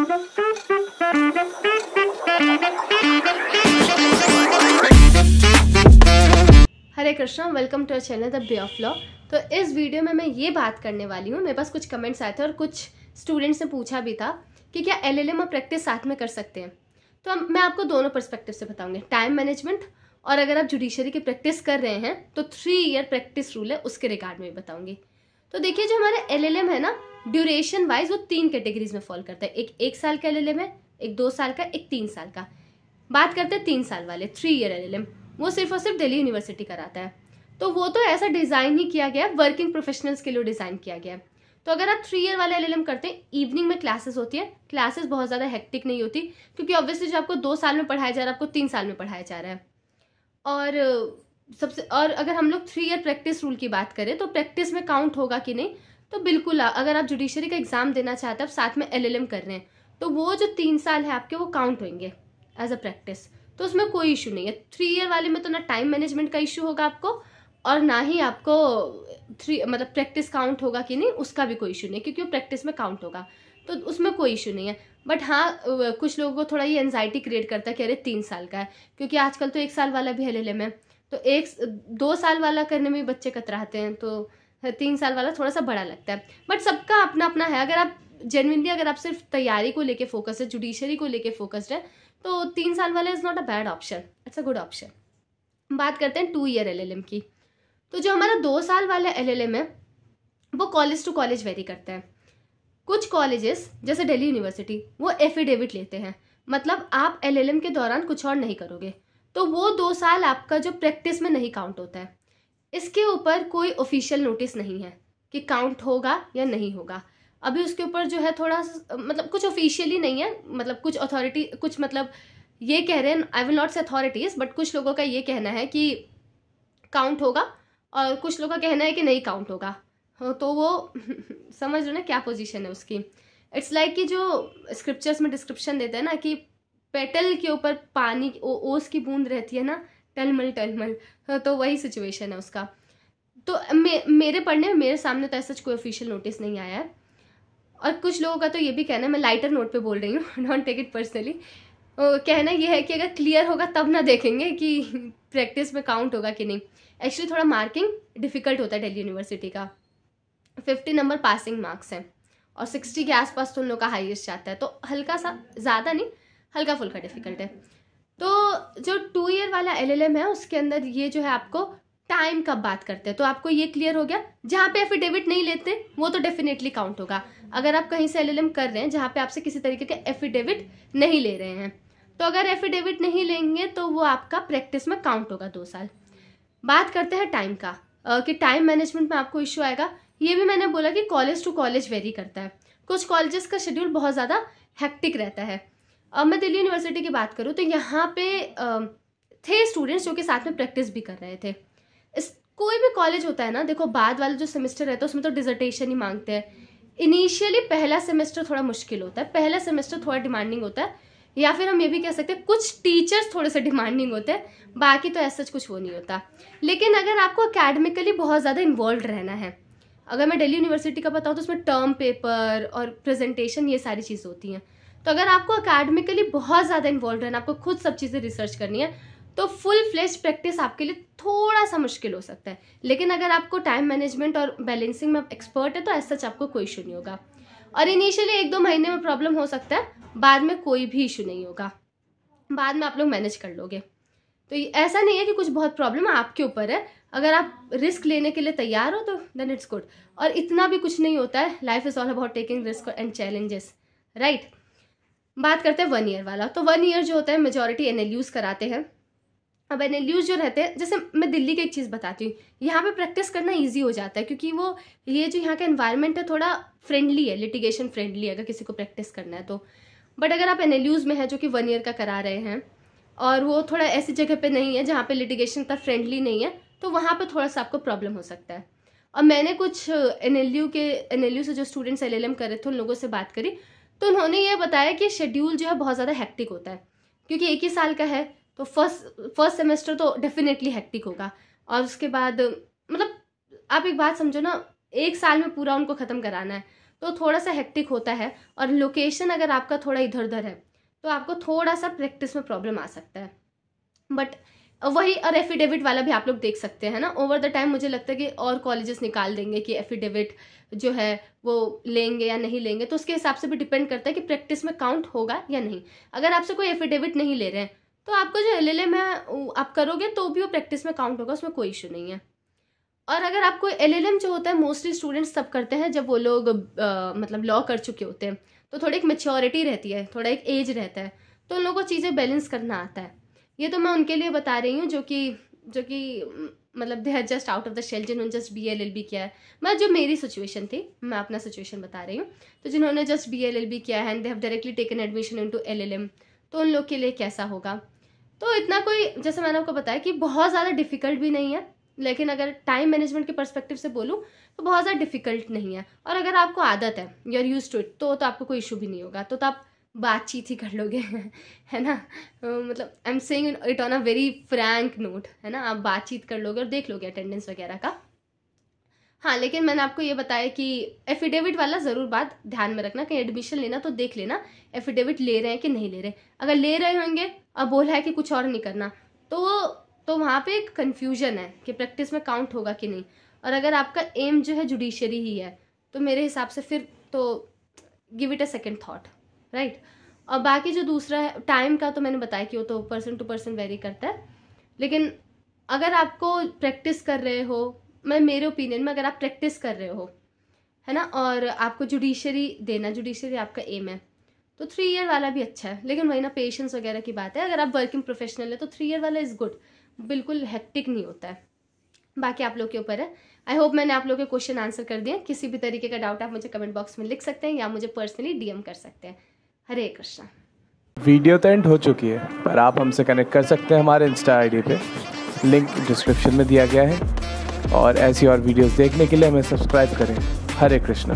Hare Krishna, welcome to our channel the way of law. तो इस video में मैं ये बात करने वाली हूँ, मेरे पास कुछ कमेंट्स आए थे और कुछ स्टूडेंट्स ने पूछा भी था कि क्या एलएलएम और प्रैक्टिस साथ में कर सकते हैं। तो मैं आपको दोनों पर्सपेक्टिव से बताऊंगी, टाइम मैनेजमेंट और अगर आप जुडिशरी की प्रैक्टिस कर रहे हैं तो 3 ईयर प्रैक्टिस रूल है, उसके रिगार्ड में भी बताऊंगी। तो देखिए, जो हमारा एलएलएम है ना, ड्यूरेशन वाइज वो 3 कैटेगरीज में फॉल करता है। एक 1 साल का एलएलएम है, एक 2 साल का, एक 3 साल का। बात करते हैं 3 साल वाले 3 ईयर एलएलएम, वो सिर्फ और सिर्फ दिल्ली यूनिवर्सिटी कराता है। तो वो तो ऐसा डिजाइन ही किया गया है, वर्किंग प्रोफेशनल्स के लिए डिजाइन किया गया है। तो अगर आप 3 ईयर वाले एलएलएम करते हैं, इवनिंग में क्लासेस होती है, क्लासेस बहुत ज्यादा हेक्टिक नहीं होती, क्योंकि ऑब्वियसली जो आपको 2 साल में पढ़ाया जा रहा है आपको 3 साल में पढ़ाया जा रहा है। और अगर हम लोग 3 ईयर प्रैक्टिस रूल की बात करें तो प्रैक्टिस में काउंट होगा कि नहीं, तो बिल्कुल। अगर आप जुडिशरी का एग्जाम देना चाहते हैं, आप साथ में एलएलएम कर रहे हैं, तो वो जो 3 साल है आपके, वो काउंट होंगे एज अ प्रैक्टिस। तो उसमें कोई इशू नहीं है। 3 ईयर वाले में तो ना टाइम मैनेजमेंट का इशू होगा आपको, और ना ही आपको प्रैक्टिस काउंट होगा कि नहीं, उसका भी कोई इशू नहीं, क्योंकि वो प्रैक्टिस में काउंट होगा, तो उसमें कोई इशू नहीं है। बट हाँ, कुछ लोगों को थोड़ा ये एंजाइटी क्रिएट करता है कि अरे 3 साल का है, क्योंकि आजकल तो 1 साल वाला भी एलएलएम है, तो 2 साल वाला करने में बच्चे कतराते हैं, तो 3 साल वाला थोड़ा सा बड़ा लगता है। बट सबका अपना अपना है। अगर आप जेन्युइनली, अगर आप सिर्फ तैयारी को लेके फोकस है, जुडिशरी को लेके फोकस्ड है, तो 3 साल वाला is not a bad option, it's a good option. बात करते हैं 2 ईयर एलएलएम की। तो जो हमारा 2 साल वाला एलएलएम है, वो कॉलेज टू कॉलेज वेरी करता है। कुछ कॉलेजेस जैसे दिल्ली यूनिवर्सिटी, वो एफिडेविट लेते हैं, मतलब आप एलएलएम के दौरान कुछ और नहीं करोगे, तो वो 2 साल आपका जो प्रैक्टिस में नहीं काउंट होता है। इसके ऊपर कोई ऑफिशियल नोटिस नहीं है कि काउंट होगा या नहीं होगा। अभी उसके ऊपर जो है थोड़ा कुछ ऑफिशियली नहीं है, कुछ अथॉरिटी, कुछ ये कह रहे हैं, आई विल नॉट से अथॉरिटीज, बट कुछ लोगों का ये कहना है कि काउंट होगा और कुछ लोगों का कहना है कि नहीं काउंट होगा। तो वो समझ लो ना क्या पोजीशन है उसकी। इट्स लाइक कि जो स्क्रिप्चर्स में डिस्क्रिप्शन देते हैं ना, कि पेटल के ऊपर पानी ओस की बूंद रहती है ना, टलमल टलमल, तो वही सिचुएशन है उसका। तो मेरे पढ़ने में मेरे सामने तो ऐसा कोई ऑफिशियल नोटिस नहीं आया है। और कुछ लोगों का तो ये भी कहना है, मैं लाइटर नोट पे बोल रही हूँ, डोंट टेक इट पर्सनली, कहना ये है कि अगर क्लियर होगा तब ना देखेंगे कि प्रैक्टिस में काउंट होगा कि नहीं। एक्चुअली थोड़ा मार्किंग डिफिकल्ट होता है दिल्ली यूनिवर्सिटी का। 50 नंबर पासिंग मार्क्स हैं और 60 के आसपास तो उन लोग का हाईएस्ट जाता है, तो हल्का सा, ज़्यादा नहीं, हल्का फुल्का डिफिकल्ट है। तो जो 2 ईयर वाला एलएलएम है, उसके अंदर ये जो है आपको टाइम कब बात करते हैं, तो आपको ये क्लियर हो गया। जहाँ पे एफिडेविट नहीं लेते वो तो डेफिनेटली काउंट होगा। अगर आप कहीं से एलएलएम कर रहे हैं जहाँ पे आपसे किसी तरीके के एफिडेविट नहीं ले रहे हैं, तो अगर एफिडेविट नहीं लेंगे तो वो आपका प्रैक्टिस में काउंट होगा 2 साल। बात करते हैं टाइम का, कि टाइम मैनेजमेंट में आपको इश्यू आएगा। ये भी मैंने बोला कि कॉलेज टू कॉलेज वेरी करता है। कुछ कॉलेजेस का शेड्यूल बहुत ज़्यादा हेक्टिक रहता है। अब मैं दिल्ली यूनिवर्सिटी की बात करूँ तो यहाँ पे थे स्टूडेंट्स जो कि साथ में प्रैक्टिस भी कर रहे थे। कोई भी कॉलेज होता है ना, देखो बाद वाला जो सेमेस्टर रहता है उसमें तो डिसर्टेशन ही मांगते हैं। इनिशियली पहला सेमेस्टर थोड़ा मुश्किल होता है, पहला सेमेस्टर थोड़ा डिमांडिंग होता है, या फिर हम ये भी कह सकते हैं कुछ टीचर्स थोड़े से डिमांडिंग होते हैं, बाकी तो ऐसा कुछ वो नहीं होता। लेकिन अगर आपको अकेडमिकली बहुत ज़्यादा इन्वॉल्व रहना है, अगर मैं दिल्ली यूनिवर्सिटी का बताऊँ तो उसमें टर्म पेपर और प्रेजेंटेशन, ये सारी चीज़ होती हैं। तो अगर आपको अकेडमिकली बहुत ज़्यादा इन्वॉल्व रहना, आपको खुद सब चीज़ें रिसर्च करनी है, तो फुल फ्लेज प्रैक्टिस आपके लिए थोड़ा सा मुश्किल हो सकता है। लेकिन अगर आपको टाइम मैनेजमेंट और बैलेंसिंग में एक्सपर्ट है तो ऐसा आपको कोई इशू नहीं होगा। और इनिशियली 1-2 महीने में प्रॉब्लम हो सकता है, बाद में कोई भी इशू नहीं होगा, बाद में आप लोग मैनेज कर लोगे। तो ऐसा नहीं है कि कुछ बहुत प्रॉब्लम आपके ऊपर है। अगर आप रिस्क लेने के लिए तैयार हो तो देन इट्स गुड। और इतना भी कुछ नहीं होता है, life is all about taking risk and challenges, right. बात करते हैं 1 ईयर वाला। तो 1 ईयर जो होता है मेजॉरिटी एनएलयूज कराते हैं। अब एनएलयूज जो रहते हैं, जैसे मैं दिल्ली की एक चीज़ बताती हूँ, यहाँ पे प्रैक्टिस करना ईजी हो जाता है, क्योंकि वो ये जो यहाँ का एनवायरनमेंट है थोड़ा फ्रेंडली है, लिटिगेशन फ्रेंडली है अगर किसी को प्रैक्टिस करना है तो। बट अगर आप एनएलयूज में है जो कि 1 ईयर का करा रहे हैं, और वो थोड़ा ऐसी जगह पे नहीं है जहाँ पे लिटिगेशन इतना फ्रेंडली नहीं है, तो वहाँ पे थोड़ा सा आपको प्रॉब्लम हो सकता है। और मैंने कुछ एनएलयू से जो स्टूडेंट्स एलएलएम कर रहे थे उन लोगों से बात करी, तो उन्होंने ये बताया कि शेड्यूल जो है बहुत ज़्यादा हेक्टिक होता है, क्योंकि 1 ही साल का है, तो फर्स्ट सेमेस्टर तो डेफिनेटली हेक्टिक होगा। और उसके बाद आप एक बात समझो ना, 1 साल में पूरा उनको ख़त्म कराना है, तो थोड़ा सा हेक्टिक होता है, और लोकेशन अगर आपका थोड़ा इधर उधर है तो आपको थोड़ा सा प्रैक्टिस में प्रॉब्लम आ सकता है। बट वही, और एफिडेविट वाला भी आप लोग देख सकते हैं ना, ओवर द टाइम मुझे लगता है कि और कॉलेजेस निकाल देंगे कि एफिडेविट जो है वो लेंगे या नहीं लेंगे, तो उसके हिसाब से भी डिपेंड करता है कि प्रैक्टिस में काउंट होगा या नहीं। अगर आपसे कोई एफिडेविट नहीं ले रहे हैं तो आपको जो LLM है आप करोगे तो भी वो प्रैक्टिस में काउंट होगा, उसमें कोई इशू नहीं है। और अगर आपको LLM जो होता है, मोस्टली स्टूडेंट्स तब करते हैं जब वो लोग मतलब लॉ कर चुके होते हैं, तो थोड़ी एक मैच्योरिटी रहती है, थोड़ा एक एज रहता है, तो उन लोगों को चीज़ें बैलेंस करना आता है। ये तो मैं उनके लिए बता रही हूँ जो कि मतलब they have just out of the shell, जिन्होंने जस्ट BA LLB किया है। मतलब जो मेरी सिचुएशन थी, मैं अपना सिचुएशन बता रही हूँ। तो जिन्होंने जस्ट BA LLB किया है and they have directly taken admission into LLM, तो उन लोग के लिए कैसा होगा। तो इतना कोई, जैसे मैंने आपको बताया कि बहुत ज़्यादा डिफिकल्ट भी नहीं है, लेकिन अगर टाइम मैनेजमेंट के पर्सपेक्टिव से बोलूँ तो बहुत ज़्यादा डिफिकल्ट नहीं है। और अगर आपको आदत है, you are used to it, तो आपको कोई इशू भी नहीं होगा, तो आप बातचीत ही कर लोगे है ना। मतलब I am saying it on a very Frank note, है ना, आप बातचीत कर लोगे और देख लोगे अटेंडेंस वगैरह का। हाँ, लेकिन मैंने आपको ये बताया कि एफिडेविट वाला ज़रूर बात ध्यान में रखना, कहीं एडमिशन लेना तो देख लेना एफिडेविट ले रहे हैं कि नहीं ले रहे। अगर ले रहे होंगे और बोला है कि कुछ और नहीं करना, तो वहाँ पे एक कन्फ्यूजन है कि प्रैक्टिस में काउंट होगा कि नहीं। और अगर आपका एम जो है जुडिशरी ही है, तो मेरे हिसाब से फिर तो give it a second thought, right. और बाकी जो दूसरा है टाइम का, तो मैंने बताया कि वो तो पर्सन टू पर्सन वेरी करता है। लेकिन अगर आपको प्रैक्टिस कर रहे हो, मैं मेरे ओपिनियन में, अगर आप प्रैक्टिस कर रहे हो, है ना, और आपको जुडिशरी देना, जुडिशरी आपका एम है, तो 3 ईयर वाला भी अच्छा है। लेकिन वही ना, पेशेंस वगैरह की बात है। अगर आप वर्किंग प्रोफेशनल है तो 3 ईयर वाला इज़ गुड, बिल्कुल हेक्टिक नहीं होता है। बाकी आप लोग के ऊपर है। आई होप मैंने आप लोगों के क्वेश्चन आंसर कर दिए। किसी भी तरीके का डाउट आप मुझे कमेंट बॉक्स में लिख सकते हैं या मुझे पर्सनली DM कर सकते हैं। हरे कृष्णा। वीडियो तो एंड हो चुकी है, पर आप हमसे कनेक्ट कर सकते हैं हमारे इंस्टा ID पे, लिंक डिस्क्रिप्शन में दिया गया है। और ऐसी और वीडियोस देखने के लिए हमें सब्सक्राइब करें। हरे कृष्णा।